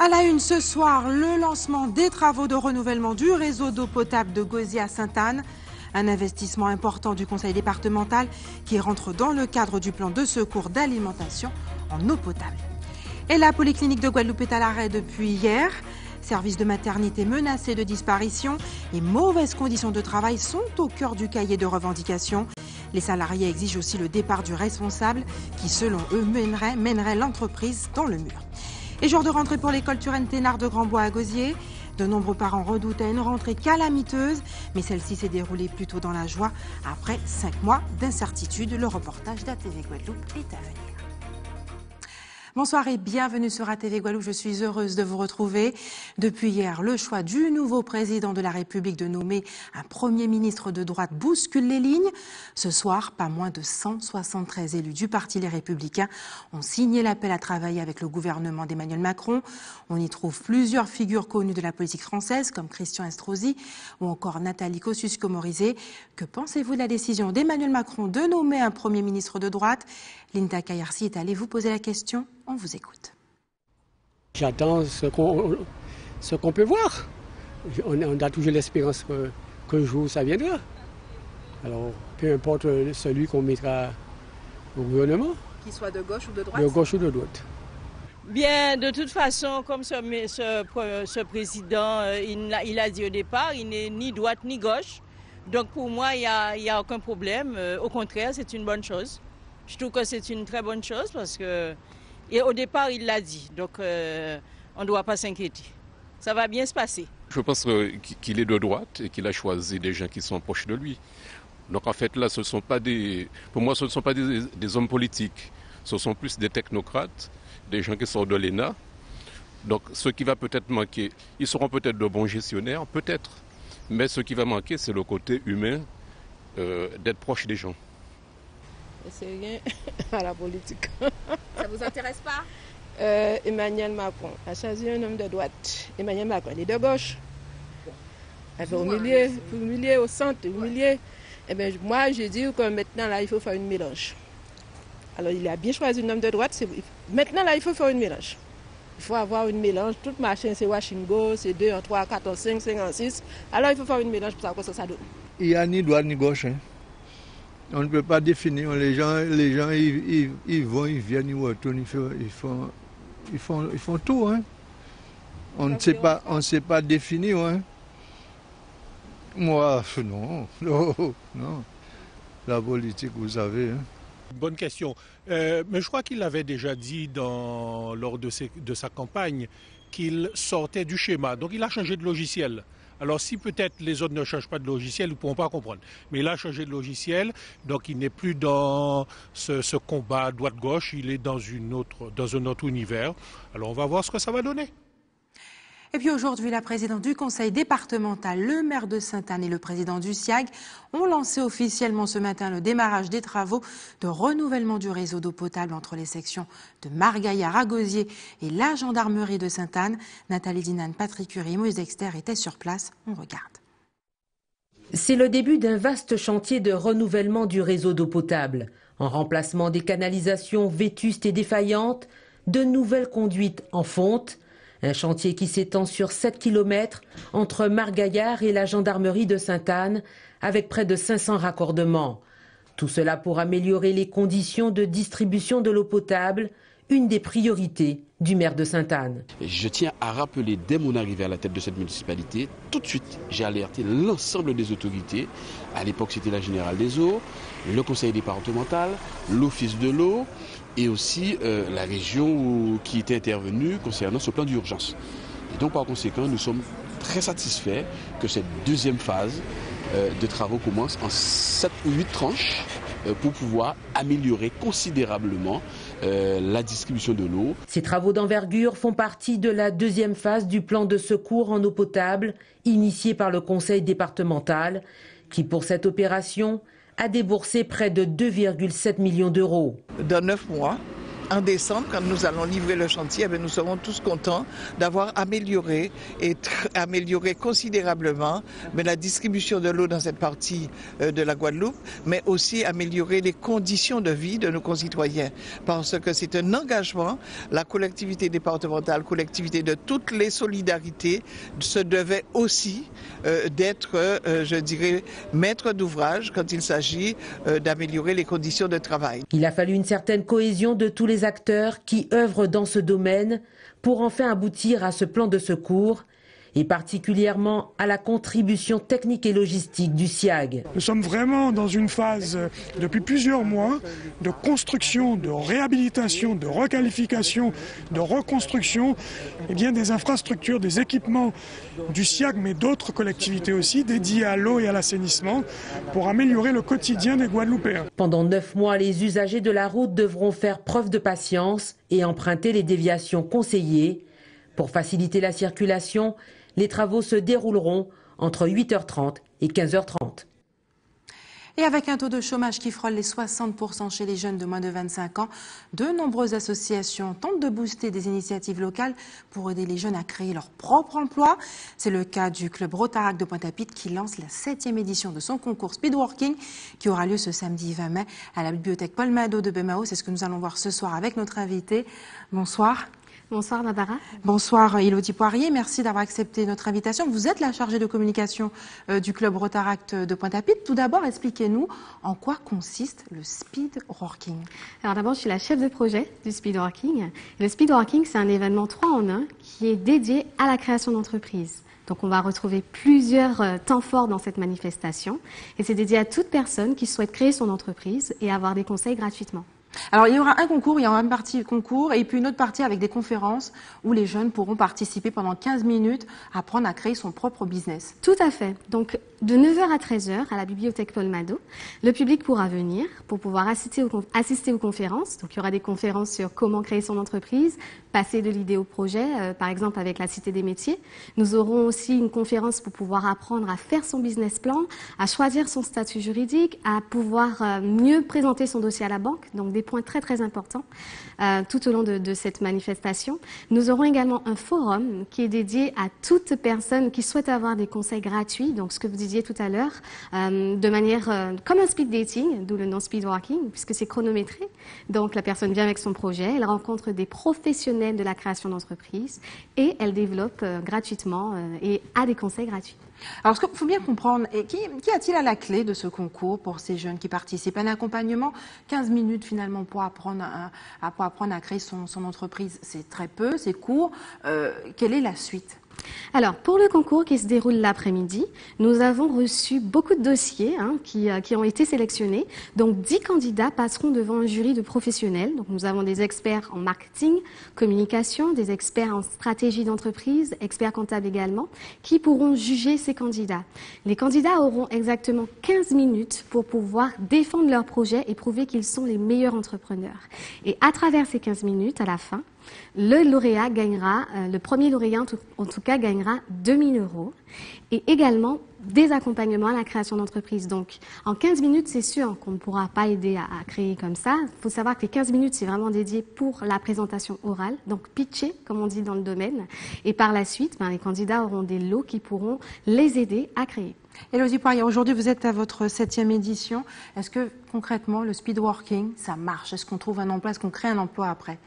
À la une ce soir, le lancement des travaux de renouvellement du réseau d'eau potable de Gosier à Sainte-Anne. Un investissement important du conseil départemental qui rentre dans le cadre du plan de secours d'alimentation en eau potable. Et la polyclinique de Guadeloupe est à l'arrêt depuis hier. Services de maternité menacés de disparition et mauvaises conditions de travail sont au cœur du cahier de revendications. Les salariés exigent aussi le départ du responsable qui, selon eux, mènerait l'entreprise dans le mur. Et jour de rentrée pour l'école Turenne Thénard de Grandbois à Gosier. De nombreux parents redoutaient une rentrée calamiteuse, mais celle-ci s'est déroulée plutôt dans la joie après 5 mois d'incertitude. Le reportage d'ATV Guadeloupe est à venir. Bonsoir et bienvenue sur ATV Guadeloupe. Je suis heureuse de vous retrouver. Depuis hier, le choix du nouveau président de la République de nommer un Premier ministre de droite bouscule les lignes. Ce soir, pas moins de 173 élus du Parti Les Républicains ont signé l'appel à travailler avec le gouvernement d'Emmanuel Macron. On y trouve plusieurs figures connues de la politique française, comme Christian Estrosi ou encore Nathalie Kosciusko-Morizet. Que pensez-vous de la décision d'Emmanuel Macron de nommer un Premier ministre de droite? Linda Kayarsi est allée vous poser la question. On vous écoute. J'attends ce qu'on peut voir. On a toujours l'espérance qu'un jour ça viendra. Alors, peu importe celui qu'on mettra au gouvernement. Qu'il soit de gauche ou de droite? De gauche ou de droite. Bien, de toute façon, comme ce président, il a dit au départ, il n'est ni droite ni gauche. Donc pour moi, il n'y a aucun problème. Au contraire, c'est une bonne chose. Je trouve que c'est une très bonne chose parce que, et au départ, il l'a dit. Donc on ne doit pas s'inquiéter. Ça va bien se passer. Je pense qu'il est de droite et qu'il a choisi des gens qui sont proches de lui. Donc en fait, là, pour moi, ce ne sont pas des hommes politiques. Ce sont plus des technocrates, des gens qui sortent de l'ENA. Donc ce qui va peut-être manquer, ils seront peut-être de bons gestionnaires, peut-être. Mais ce qui va manquer, c'est le côté humain d'être proche des gens. C'est rien à la politique. Ça vous intéresse pas? Emmanuel Macron a choisi un homme de droite. Emmanuel Macron, il est de gauche. Au milieu, au centre, au milieu. Eh bien, moi, je dis que maintenant, là, il faut faire une mélange. Alors, il a bien choisi un homme de droite. Maintenant, là, il faut faire une mélange. Il faut avoir une mélange. Toute machine, c'est Washingo, c'est 2 en 3, 4 en 5, 5 en 6. Alors, il faut faire une mélange pour savoir ce que ça donne. Il n'y a ni droite ni gauche. Hein. On ne peut pas définir. Les gens ils vont, ils viennent, ils retournent, ils font tout. Hein. On ne sait pas définir. Hein. Moi, non. La politique, vous savez. Hein. Bonne question. Mais je crois qu'il avait déjà dit lors de sa campagne qu'il sortait du schéma. Donc il a changé de logiciel. Alors si peut-être les autres ne changent pas de logiciel, ils ne pourront pas comprendre. Mais il a changé de logiciel, donc il n'est plus dans ce combat droite-gauche, il est dans un autre univers. Alors on va voir ce que ça va donner. Et puis aujourd'hui, la présidente du conseil départemental, le maire de Sainte-Anne et le président du SIAG ont lancé officiellement ce matin le démarrage des travaux de renouvellement du réseau d'eau potable entre les sections de Margaillard à Gosier et la gendarmerie de Sainte-Anne. Nathalie Dinane, Patrick Curie et Moïse Dexter étaient sur place. On regarde. C'est le début d'un vaste chantier de renouvellement du réseau d'eau potable. En remplacement des canalisations vétustes et défaillantes, de nouvelles conduites en fonte. Un chantier qui s'étend sur 7 km entre Margaillard et la gendarmerie de Sainte-Anne, avec près de 500 raccordements. Tout cela pour améliorer les conditions de distribution de l'eau potable, une des priorités du maire de Sainte-Anne. Je tiens à rappeler, dès mon arrivée à la tête de cette municipalité, tout de suite, j'ai alerté l'ensemble des autorités. À l'époque, c'était la Générale des Eaux, le conseil départemental, l'office de l'eau, et aussi la région qui était intervenue concernant ce plan d'urgence. Et donc par conséquent, nous sommes très satisfaits que cette deuxième phase de travaux commence en 7 ou 8 tranches pour pouvoir améliorer considérablement la distribution de l'eau. Ces travaux d'envergure font partie de la deuxième phase du plan de secours en eau potable initié par le conseil départemental qui pour cette opération a déboursé près de 2,7 millions d'euros. Dans 9 mois, en décembre, quand nous allons livrer le chantier, nous serons tous contents d'avoir amélioré considérablement la distribution de l'eau dans cette partie de la Guadeloupe, mais aussi améliorer les conditions de vie de nos concitoyens. Parce que c'est un engagement, la collectivité départementale, collectivité de toutes les solidarités, se devait aussi d'être, je dirais, maître d'ouvrage quand il s'agit d'améliorer les conditions de travail. Il a fallu une certaine cohésion de tous les acteurs qui œuvrent dans ce domaine pour enfin aboutir à ce plan de secours et particulièrement à la contribution technique et logistique du SIAG. Nous sommes vraiment dans une phase depuis plusieurs mois de construction, de réhabilitation, de requalification, de reconstruction des infrastructures, des équipements du SIAG, mais d'autres collectivités aussi, dédiées à l'eau et à l'assainissement pour améliorer le quotidien des Guadeloupéens. Pendant 9 mois, les usagers de la route devront faire preuve de patience et emprunter les déviations conseillées. Pour faciliter la circulation, les travaux se dérouleront entre 8h30 et 15h30. Et avec un taux de chômage qui frôle les 60% chez les jeunes de moins de 25 ans, de nombreuses associations tentent de booster des initiatives locales pour aider les jeunes à créer leur propre emploi. C'est le cas du club Rotaract de Pointe-à-Pitre qui lance la 7e édition de son concours Speedworking qui aura lieu ce samedi 20 mai à la bibliothèque Paul Mado de Bemao. C'est ce que nous allons voir ce soir avec notre invité. Bonsoir. Bonsoir Barbara. Bonsoir Élodie Poirier, merci d'avoir accepté notre invitation. Vous êtes la chargée de communication du club Rotaract de Pointe-à-Pitre. Tout d'abord, expliquez-nous en quoi consiste le speedworking. Alors d'abord, je suis la chef de projet du speedworking. Le speedworking, c'est un événement 3 en 1 qui est dédié à la création d'entreprises. Donc on va retrouver plusieurs temps forts dans cette manifestation et c'est dédié à toute personne qui souhaite créer son entreprise et avoir des conseils gratuitement. Alors il y aura un concours, il y aura une partie concours et puis une autre partie avec des conférences où les jeunes pourront participer pendant 15 minutes, apprendre à créer son propre business. Tout à fait. Donc de 9h à 13h à la bibliothèque Paul Mado, le public pourra venir pour pouvoir assister aux conférences. Donc il y aura des conférences sur comment créer son entreprise, passer de l'idée au projet, par exemple avec la Cité des métiers. Nous aurons aussi une conférence pour pouvoir apprendre à faire son business plan, à choisir son statut juridique, à pouvoir mieux présenter son dossier à la banque. Donc des points très très importants tout au long de cette manifestation. Nous aurons également un forum qui est dédié à toute personne qui souhaite avoir des conseils gratuits, donc ce que vous disiez tout à l'heure, de manière comme un speed dating, d'où le nom speedworking, puisque c'est chronométré. Donc la personne vient avec son projet, elle rencontre des professionnels de la création d'entreprise et elle développe gratuitement et a des conseils gratuits. Alors, ce qu'il faut bien comprendre, et qui a-t-il à la clé de ce concours pour ces jeunes qui participent? Un accompagnement, 15 minutes finalement pour apprendre à créer son entreprise, c'est très peu, c'est court. Quelle est la suite? Alors, pour le concours qui se déroule l'après-midi, nous avons reçu beaucoup de dossiers qui ont été sélectionnés. Donc, 10 candidats passeront devant un jury de professionnels. Donc, nous avons des experts en marketing, communication, des experts en stratégie d'entreprise, experts comptables également, qui pourront juger ces candidats. Les candidats auront exactement 15 minutes pour pouvoir défendre leur projet et prouver qu'ils sont les meilleurs entrepreneurs. Et à travers ces 15 minutes, à la fin, le lauréat gagnera, le premier lauréat en tout cas gagnera 2 000 € et également des accompagnements à la création d'entreprise. Donc en 15 minutes, c'est sûr qu'on ne pourra pas aider à créer comme ça. Il faut savoir que les 15 minutes, c'est vraiment dédié pour la présentation orale, donc pitcher, comme on dit dans le domaine. Et par la suite, les candidats auront des lots qui pourront les aider à créer. Élodie Poirier, aujourd'hui vous êtes à votre 7e édition. Est-ce que concrètement le speedworking, ça marche? Est-ce qu'on trouve un emploi? Est-ce qu'on crée un emploi après?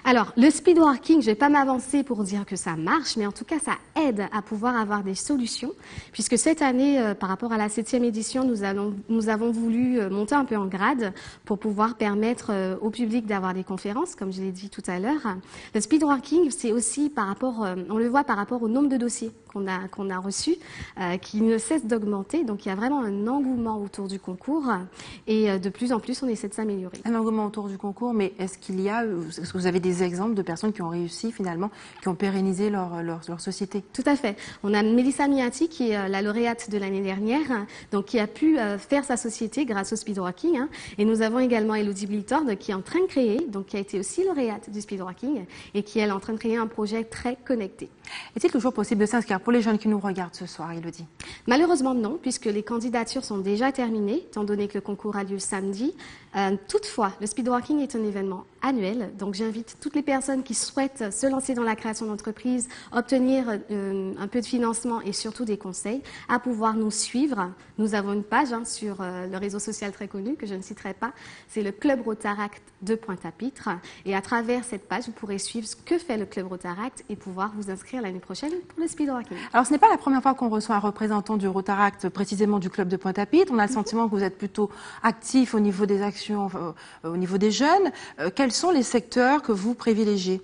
Alors le speedworking, je ne vais pas m'avancer pour dire que ça marche, mais en tout cas ça aide à pouvoir avoir des solutions, puisque cette année, par rapport à la 7e édition, nous avons voulu monter un peu en grade pour pouvoir permettre au public d'avoir des conférences, comme je l'ai dit tout à l'heure. Le speedworking, c'est aussi par rapport, on le voit par rapport au nombre de dossiers qu'on a reçus, qui ne cesse d'augmenter. Donc il y a vraiment un engouement autour du concours et de plus en plus on essaie de s'améliorer. Un engouement autour du concours, mais est-ce que vous avez des exemples de personnes qui ont réussi finalement, qui ont pérennisé leur société? Tout à fait. On a Mélissa Miati qui est la lauréate de l'année dernière, donc qui a pu faire sa société grâce au speedworking. Et nous avons également Elodie Blitord qui est en train de créer, donc qui a été aussi lauréate du speedworking et qui est en train de créer un projet très connecté. Est-il toujours possible de s'inscrire? dire pour les jeunes qui nous regardent ce soir, Élodie? Malheureusement non, puisque les candidatures sont déjà terminées, étant donné que le concours a lieu samedi. Toutefois, le speedwalking est un événement annuel, donc j'invite toutes les personnes qui souhaitent se lancer dans la création d'entreprise, obtenir un peu de financement et surtout des conseils, à pouvoir nous suivre. Nous avons une page sur le réseau social très connu, que je ne citerai pas, c'est le Club Rotaract de Pointe-à-Pitre. Et à travers cette page, vous pourrez suivre ce que fait le Club Rotaract et pouvoir vous inscrire l'année prochaine pour le speedwalking. Alors ce n'est pas la première fois qu'on reçoit un représentant du Rotaract, précisément du Club de Pointe-à-Pitre. On a le sentiment que vous êtes plutôt actif au niveau des actions, au niveau des jeunes. Quels sont les secteurs que vous privilégiez?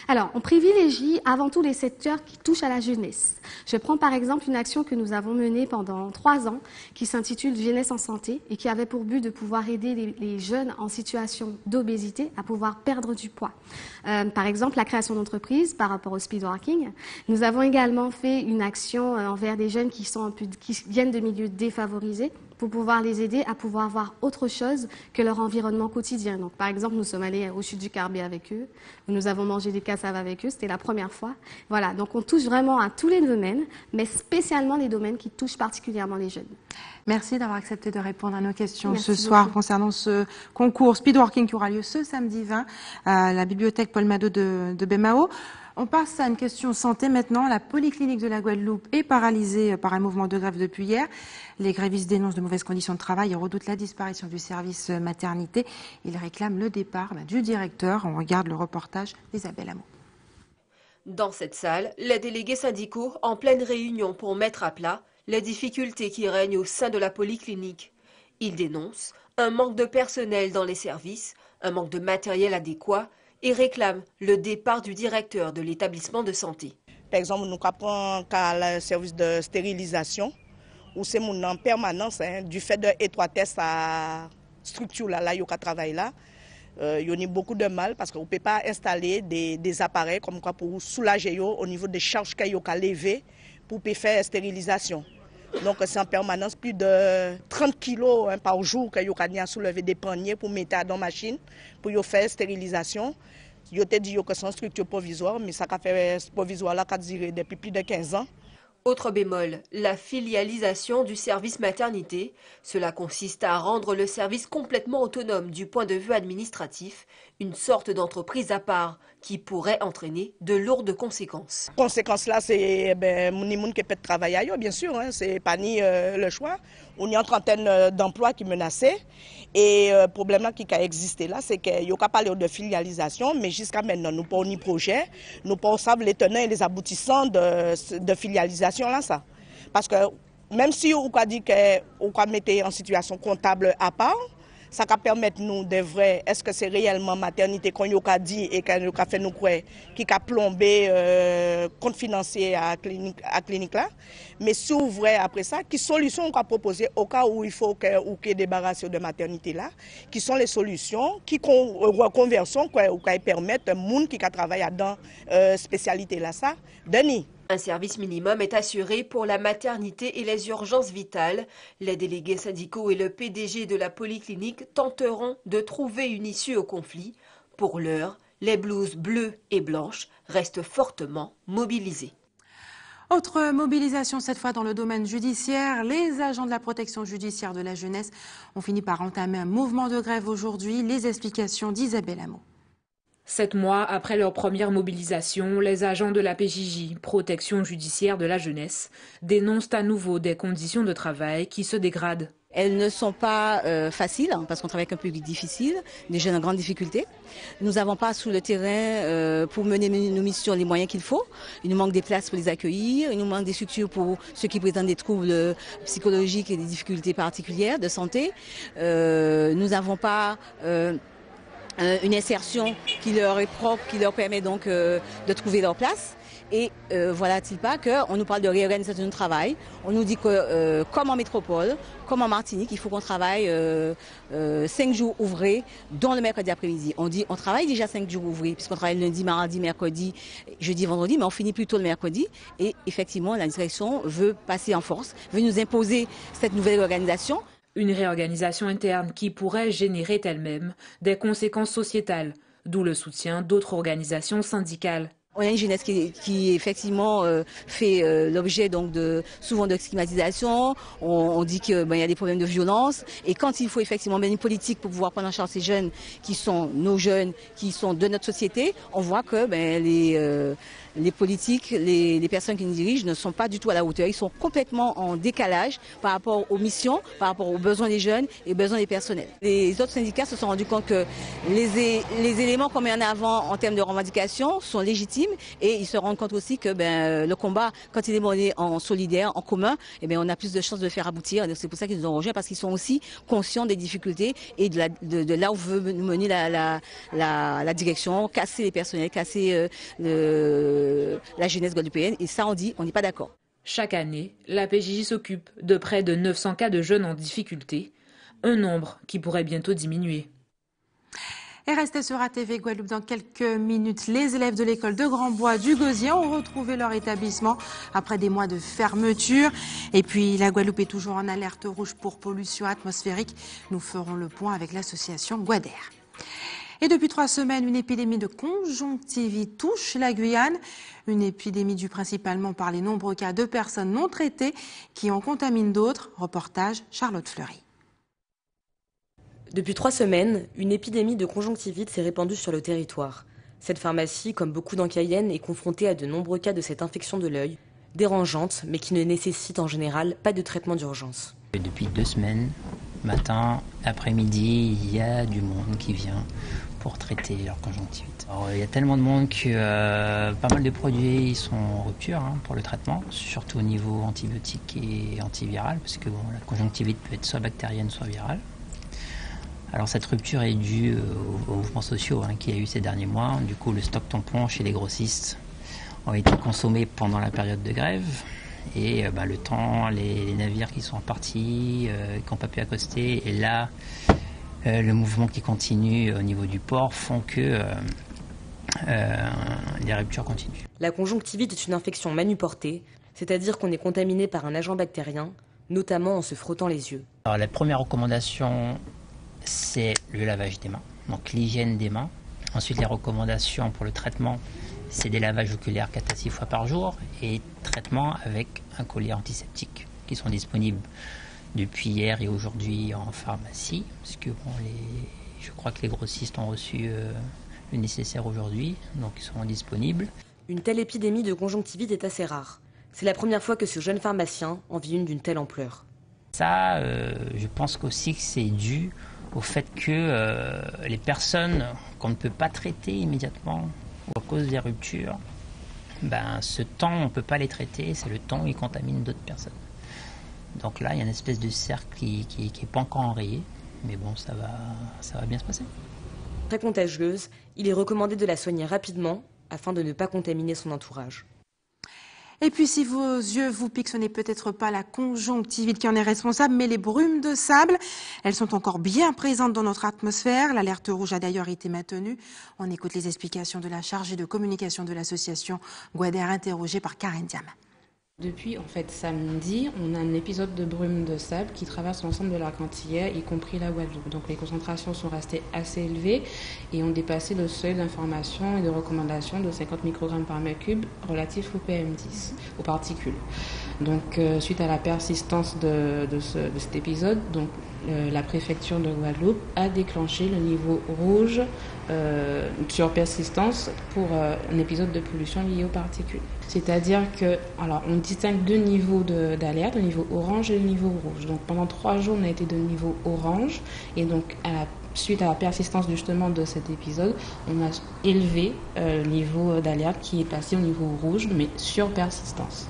Alors, on privilégie avant tout les secteurs qui touchent à la jeunesse. Je prends par exemple une action que nous avons menée pendant 3 ans qui s'intitule Jeunesse en santé et qui avait pour but de pouvoir aider les jeunes en situation d'obésité à pouvoir perdre du poids. Par exemple, la création d'entreprises par rapport au speedwalking. Nous avons également fait une action envers des jeunes qui viennent de milieux défavorisés pour pouvoir les aider à pouvoir voir autre chose que leur environnement quotidien. Donc, par exemple, nous sommes allés au Chute du Carbet avec eux, nous avons mangé des cassaves avec eux, c'était la première fois. Voilà, donc on touche vraiment à tous les domaines, mais spécialement les domaines qui touchent particulièrement les jeunes. Merci d'avoir accepté de répondre à nos questions Merci ce soir beaucoup. concernant ce concours speedwalking qui aura lieu ce samedi 20 à la bibliothèque Paul Madoz de Bemao. On passe à une question santé maintenant. La polyclinique de la Guadeloupe est paralysée par un mouvement de grève depuis hier. Les grévistes dénoncent de mauvaises conditions de travail et redoutent la disparition du service maternité. Ils réclament le départ du directeur. On regarde le reportage d'Isabelle Hameau. Dans cette salle, les délégués syndicaux en pleine réunion pour mettre à plat les difficultés qui règnent au sein de la polyclinique. Ils dénoncent un manque de personnel dans les services, un manque de matériel adéquat et réclament le départ du directeur de l'établissement de santé. Par exemple, nous avons le service de stérilisation où c'est en permanence du fait de l'étroitesse à la structure là, il y a travail là. Il y a beaucoup de mal parce qu'on ne peut pas installer des appareils comme quoi pour soulager au niveau des charges qu'il y a lever pour faire la stérilisation. Donc c'est en permanence plus de 30 kilos par jour qu'il y a soulever des paniers pour mettre dans la machine pour faire la stérilisation. Il a dit que c'est une structure provisoire, mais ça a fait provisoire là depuis plus de 15 ans. Autre bémol, la filialisation du service maternité. Cela consiste à rendre le service complètement autonome du point de vue administratif, une sorte d'entreprise à part qui pourrait entraîner de lourdes conséquences. Les conséquences là, c'est les gens qui peuvent travailler ailleurs, bien sûr, c'est pas ni le choix. On y a une trentaine d'emplois qui menaçaient. Et le problème là qui a existé là, c'est qu'il n'y a pas parlé de filialisation, mais jusqu'à maintenant, nous n'avons pas de projet, nous ne savons pas les tenants et les aboutissants de filialisation là, ça. Parce que même si on a dit qu'on va mettre en situation comptable à part, ça va permettre nous de vrai, est-ce que c'est réellement maternité qu'on a dit et qu'on a fait nous croire, qui a plombé compte financier à la clinique là. Mais si on vrai après ça, quelles solutions on va proposer au cas où il faut qu'il y ait débarrassation de maternité là, qui sont les solutions, qui reconversion qui permettent aux gens qui travaillent dans spécialité là ça, Denis. Un service minimum est assuré pour la maternité et les urgences vitales. Les délégués syndicaux et le PDG de la polyclinique tenteront de trouver une issue au conflit. Pour l'heure, les blouses bleues et blanches restent fortement mobilisées. Autre mobilisation, cette fois dans le domaine judiciaire. Les agents de la protection judiciaire de la jeunesse ont fini par entamer un mouvement de grève aujourd'hui. Les explications d'Isabelle Hameau. 7 mois après leur première mobilisation, les agents de la PJJ, protection judiciaire de la jeunesse, dénoncent à nouveau des conditions de travail qui se dégradent. Elles ne sont pas faciles parce qu'on travaille avec un public difficile, des jeunes en grande difficulté. Nous n'avons pas sur le terrain pour mener nos missions les moyens qu'il faut. Il nous manque des places pour les accueillir, il nous manque des structures pour ceux qui présentent des troubles psychologiques et des difficultés particulières de santé. Nous n'avons pas une insertion qui leur est propre, qui leur permet donc de trouver leur place. Et voilà-t-il pas qu'on nous parle de réorganisation du travail. On nous dit que comme en métropole, comme en Martinique, il faut qu'on travaille 5 jours ouvrés, dont le mercredi après-midi. On dit on travaille déjà 5 jours ouvrés, puisqu'on travaille lundi, mardi, mercredi, jeudi, vendredi, mais on finit plutôt le mercredi. Et effectivement, la direction veut passer en force, veut nous imposer cette nouvelle organisation. Une réorganisation interne qui pourrait générer elle-même des conséquences sociétales, d'où le soutien d'autres organisations syndicales. On a une jeunesse qui effectivement fait l'objet donc souvent de stigmatisation. On dit qu'il y a des problèmes de violence. Et quand il faut effectivement mener une politique pour pouvoir prendre en charge ces jeunes qui sont nos jeunes, qui sont de notre société, on voit que les politiques, les personnes qui nous dirigent ne sont pas du tout à la hauteur. Ils sont complètement en décalage par rapport aux missions, par rapport aux besoins des jeunes et aux besoins des personnels. Les autres syndicats se sont rendus compte que les éléments qu'on met en avant en termes de revendication sont légitimes et ils se rendent compte aussi que le combat, quand il est mené en solidaire, en commun, on a plus de chances de le faire aboutir. C'est pour ça qu'ils nous ont rejoints, parce qu'ils sont aussi conscients des difficultés et de là où veut nous mener la direction, casser les personnels, casser la jeunesse guadeloupéenne, et ça on n'est pas d'accord. Chaque année, la PJJ s'occupe de près de 900 cas de jeunes en difficulté, un nombre qui pourrait bientôt diminuer. Et restez sur ATV Guadeloupe dans quelques minutes. Les élèves de l'école de Grand-Bois du Gosier ont retrouvé leur établissement après des mois de fermeture. Et puis la Guadeloupe est toujours en alerte rouge pour pollution atmosphérique. Nous ferons le point avec l'association Guader. Et depuis 3 semaines, une épidémie de conjonctivite touche la Guyane. Une épidémie due principalement par les nombreux cas de personnes non traitées qui en contaminent d'autres. Reportage Charlotte Fleury. Depuis 3 semaines, une épidémie de conjonctivite s'est répandue sur le territoire. Cette pharmacie, comme beaucoup dans Cayenne, est confrontée à de nombreux cas de cette infection de l'œil, dérangeante, mais qui ne nécessite en général pas de traitement d'urgence. Depuis 2 semaines, matin, après-midi, il y a du monde qui vient pour traiter leur conjonctivite. Alors, il y a tellement de monde que pas mal de produits sont en rupture pour le traitement, surtout au niveau antibiotique et antiviral, parce que la conjonctivite peut être soit bactérienne, soit virale. Alors cette rupture est due aux mouvements sociaux qu'il y a eu ces derniers mois. Du coup, le stock tampon chez les grossistes ont été consommés pendant la période de grève. Et le temps, les navires qui sont partis, qui n'ont pas pu accoster, et là, le mouvement qui continue au niveau du port font que les ruptures continuent. La conjonctivite est une infection manuportée, c'est-à-dire qu'on est contaminé par un agent bactérien, notamment en se frottant les yeux. Alors la première recommandation, c'est le lavage des mains, donc l'hygiène des mains. Ensuite, les recommandations pour le traitement, c'est des lavages oculaires 4 à 6 fois par jour et traitement avec un collier antiseptique qui sont disponibles depuis hier et aujourd'hui en pharmacie, parce que je crois que les grossistes ont reçu le nécessaire aujourd'hui, donc ils seront disponibles. Une telle épidémie de conjonctivite est assez rare. C'est la première fois que ce jeune pharmacien en vit une d'une telle ampleur. Ça, je pense aussi que c'est dû au fait que les personnes qu'on ne peut pas traiter immédiatement à cause des ruptures, ce temps on ne peut pas les traiter, c'est le temps où ils contaminent d'autres personnes. Donc là, il y a une espèce de cercle qui n'est pas encore enrayé, mais bon, ça va bien se passer. Très contagieuse, il est recommandé de la soigner rapidement afin de ne pas contaminer son entourage. Et puis si vos yeux vous piquent, ce n'est peut-être pas la conjonctivite qui en est responsable, mais les brumes de sable. Elles sont encore bien présentes dans notre atmosphère. L'alerte rouge a d'ailleurs été maintenue. On écoute les explications de la chargée de communication de l'association Guader, interrogée par Karen Diam. Depuis samedi, on a un épisode de brume de sable qui traverse l'ensemble de la Cantillère, y compris la Guadeloupe. Donc les concentrations sont restées assez élevées et ont dépassé le seuil d'information et de recommandation de 50 microgrammes par mètre cube relatif au PM10, aux particules. Donc suite à la persistance de cet épisode, la préfecture de Guadeloupe a déclenché le niveau rouge sur persistance pour un épisode de pollution lié aux particules. C'est-à-dire on distingue 2 niveaux d'alerte, le niveau orange et le niveau rouge. Donc pendant 3 jours, on a été de niveau orange et donc suite à la persistance justement de cet épisode, on a élevé le niveau d'alerte qui est passé au niveau rouge, mais sur persistance.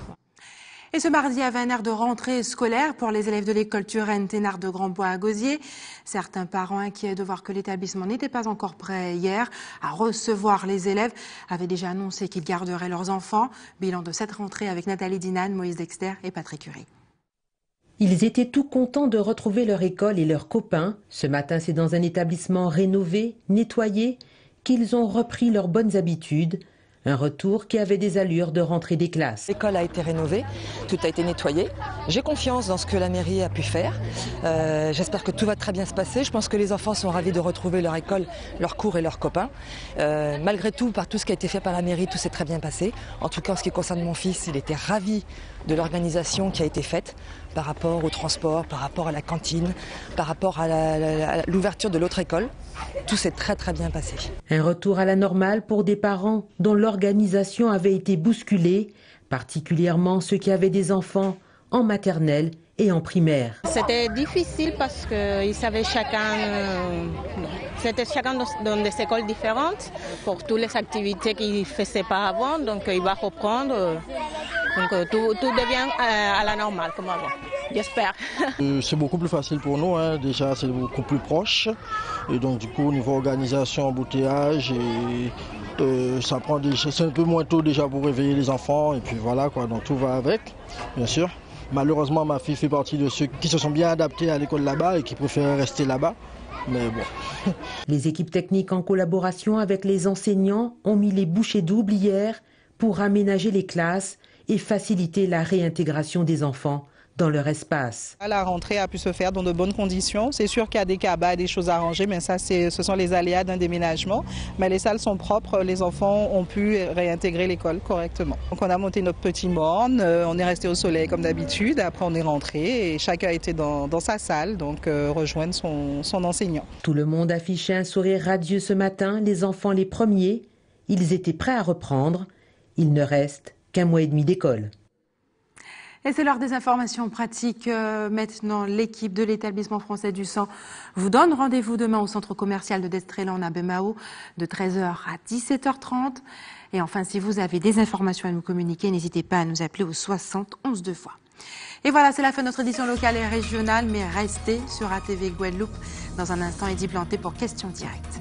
Et ce mardi avait un air de rentrée scolaire pour les élèves de l'école Turenne Thénard de Grand-Bois à Gosier. Certains parents inquiets de voir que l'établissement n'était pas encore prêt hier à recevoir les élèves avaient déjà annoncé qu'ils garderaient leurs enfants. Bilan de cette rentrée avec Nathalie Dinan, Moïse Dexter et Patrick Curie. Ils étaient tout contents de retrouver leur école et leurs copains. Ce matin, c'est dans un établissement rénové, nettoyé, qu'ils ont repris leurs bonnes habitudes. Un retour qui avait des allures de rentrée des classes. L'école a été rénovée, tout a été nettoyé. J'ai confiance dans ce que la mairie a pu faire. J'espère que tout va très bien se passer. Je pense que les enfants sont ravis de retrouver leur école, leurs cours et leurs copains. Malgré tout, par tout ce qui a été fait par la mairie, tout s'est très bien passé. En tout cas, en ce qui concerne mon fils, il était ravi de l'organisation qui a été faite par rapport au transport, par rapport à la cantine, par rapport à l'ouverture de l'autre école. Tout s'est très très bien passé. Un retour à la normale pour des parents dont l'organisation avait été bousculée, particulièrement ceux qui avaient des enfants en maternelle et en primaire. C'était difficile parce qu'ils savaient c'était chacun dans des écoles différentes pour toutes les activités qu'ils ne faisaient pas avant, donc il va reprendre. Donc tout devient à la normale comme avant, j'espère. C'est beaucoup plus facile pour nous, hein. Déjà c'est beaucoup plus proche. Et donc du coup au niveau organisation, embouteillage, ça prend c'est un peu moins tôt déjà pour réveiller les enfants. Et puis voilà quoi, donc tout va avec, bien sûr. Malheureusement ma fille fait partie de ceux qui se sont bien adaptés à l'école là-bas et qui préfèrent rester là-bas. Mais bon. Les équipes techniques en collaboration avec les enseignants ont mis les bouchées doubles hier pour aménager les classes et faciliter la réintégration des enfants dans leur espace. La rentrée a pu se faire dans de bonnes conditions. C'est sûr qu'il y a des cabas et des choses à ranger, mais ça, ce sont les aléas d'un déménagement. Mais les salles sont propres, les enfants ont pu réintégrer l'école correctement. Donc on a monté notre petit morne, on est resté au soleil comme d'habitude, après on est rentré et chacun était dans sa salle, donc rejoindre son enseignant. Tout le monde affichait un sourire radieux ce matin, les enfants les premiers. Ils étaient prêts à reprendre. Il ne reste qu'un mois et demi d'école. Et c'est l'heure des informations pratiques. Maintenant, l'équipe de l'établissement français du sang vous donne rendez-vous demain au centre commercial de Destrélan à Bemao de 13h à 17h30. Et enfin, si vous avez des informations à nous communiquer, n'hésitez pas à nous appeler au 60 11 2 fois. Et voilà, c'est la fin de notre édition locale et régionale, mais restez sur ATV Guadeloupe. Dans un instant, Eddy Planté pour Questions directes.